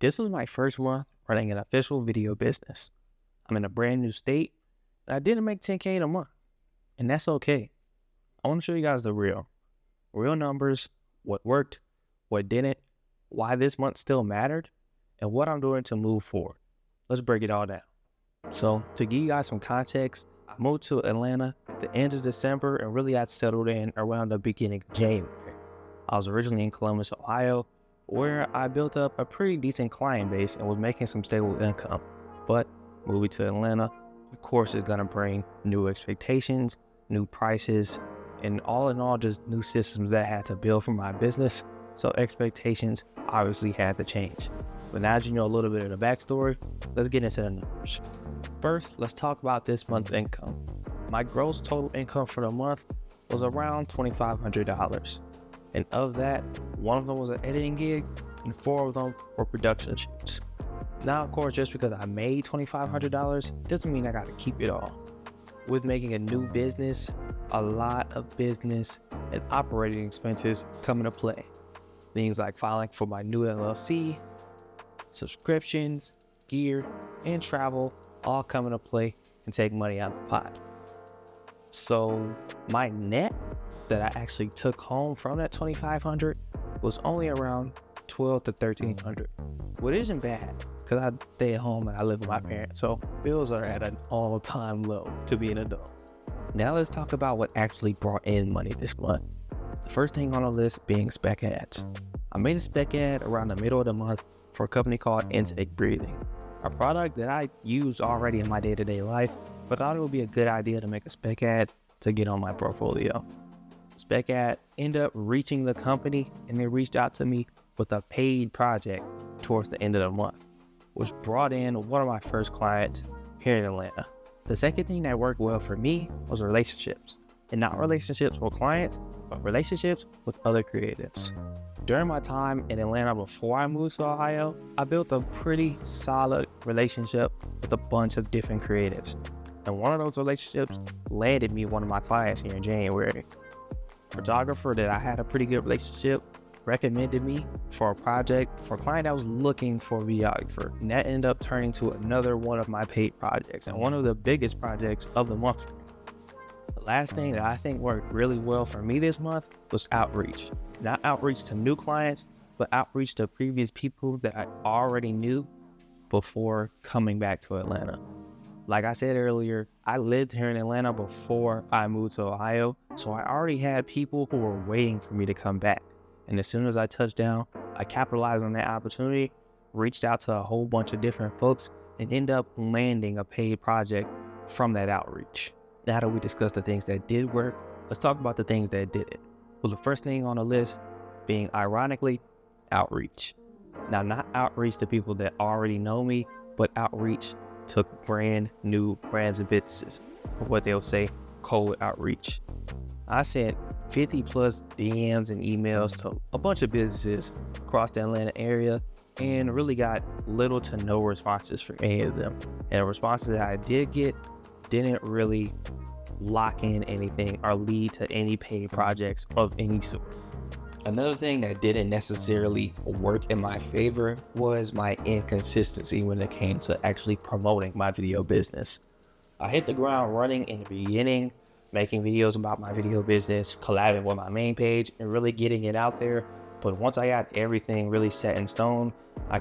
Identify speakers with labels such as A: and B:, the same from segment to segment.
A: This was my first month running an official video business. I'm in a brand new state, and I didn't make 10K in a month, and that's okay. I want to show you guys the real numbers, what worked, what didn't, why this month still mattered, and what I'm doing to move forward. Let's break it all down. So to give you guys some context, I moved to Atlanta at the end of December and really got settled in around the beginning of January. I was originally in Columbus, Ohio, where I built up a pretty decent client base and was making some stable income. But moving to Atlanta, of course, is gonna bring new expectations, new prices, and all in all, just new systems that I had to build for my business. So expectations obviously had to change. But now that you know a little bit of the backstory, let's get into the numbers. First, let's talk about this month's income. My gross total income for the month was around $2,500. And of that, one of them was an editing gig and 4 of them were production shoots. Now, of course, just because I made $2,500 doesn't mean I gotta keep it all. With making a new business, a lot of business and operating expenses come into play. Things like filing for my new LLC, subscriptions, gear, and travel all come into play and take money out of the pot. So my net that I actually took home from that $2,500 was only around $1,200 to $1,300, which isn't bad because I stay at home and I live with my parents, so bills are at an all-time low to be an adult. Now let's talk about what actually brought in money this month. The first thing on the list being spec ads. I made a spec ad around the middle of the month for a company called Intake Breathing, a product that I use already in my day-to-day life, but I thought it would be a good idea to make a spec ad to get on my portfolio. Spec ad ended up reaching the company and they reached out to me with a paid project towards the end of the month, which brought in one of my first clients here in Atlanta. The second thing that worked well for me was relationships, and not relationships with clients, but relationships with other creatives. During my time in Atlanta before I moved to Ohio, I built a pretty solid relationship with a bunch of different creatives. And one of those relationships landed me one of my clients here in January. Videographer that I had a pretty good relationship recommended me for a project for a client that was looking for a videographer. And that ended up turning to another one of my paid projects and one of the biggest projects of the month for me. The last thing that I think worked really well for me this month was outreach. Not outreach to new clients, but outreach to previous people that I already knew before coming back to Atlanta. Like I said earlier, I lived here in Atlanta before I moved to Ohio, so I already had people who were waiting for me to come back. And as soon as I touched down, I capitalized on that opportunity, reached out to a whole bunch of different folks, and ended up landing a paid project from that outreach. Now that we discussed the things that did work, let's talk about the things that didn't. Well, the first thing on the list being, ironically, outreach. Now, not outreach to people that already know me, but outreach to brand new brands and businesses, or what they'll say, cold outreach. I sent 50 plus DMs and emails to a bunch of businesses across the Atlanta area and really got little to no responses from any of them. And the responses that I did get didn't really lock in anything or lead to any paid projects of any sort. Another thing that didn't necessarily work in my favor was my inconsistency when it came to actually promoting my video business. I hit the ground running in the beginning, making videos about my video business, collabing with my main page, and really getting it out there. But once I got everything really set in stone, I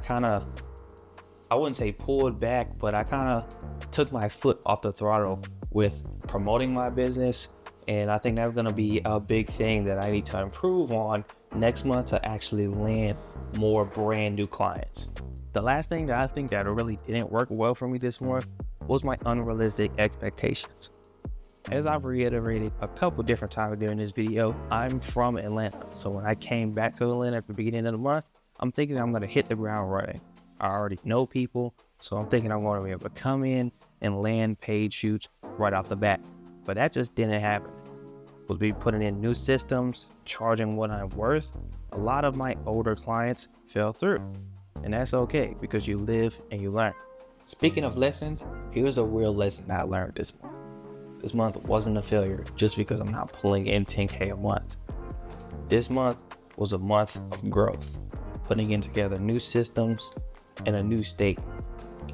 A: wouldn't say pulled back, but I kind of took my foot off the throttle with promoting my business. And I think that's going to be a big thing that I need to improve on next month to actually land more brand new clients. The last thing that I think that really didn't work well for me this month was my unrealistic expectations. As I've reiterated a couple different times during this video, I'm from Atlanta. So when I came back to Atlanta at the beginning of the month, I'm thinking I'm going to hit the ground running. I already know people, so I'm thinking I'm going to be able to come in and land paid shoots right off the bat. But that just didn't happen. We'll be putting in new systems, charging what I'm worth. A lot of my older clients fell through. And that's okay because you live and you learn. Speaking of lessons, here's the real lesson I learned this month. This month wasn't a failure just because I'm not pulling in 10K a month. This month was a month of growth, putting in together new systems, in a new state.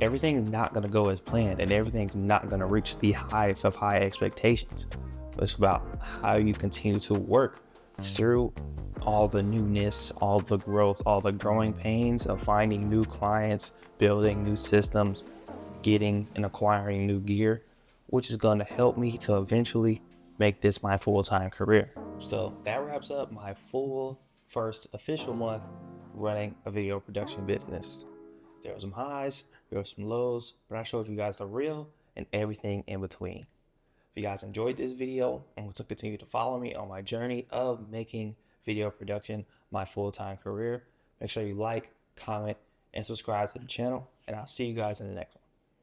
A: Everything's not going to go as planned, and everything's not going to reach the highest of high expectations. It's about how you continue to work through all the newness, all the growth, all the growing pains of finding new clients, building new systems, getting and acquiring new gear, which is going to help me to eventually make this my full-time career. So that wraps up my full first official month running a video production business. There were some highs, there were some lows, but I showed you guys the real and everything in between. If you guys enjoyed this video and want to continue to follow me on my journey of making video production my full-time career, make sure you like, comment, and subscribe to the channel, and I'll see you guys in the next one.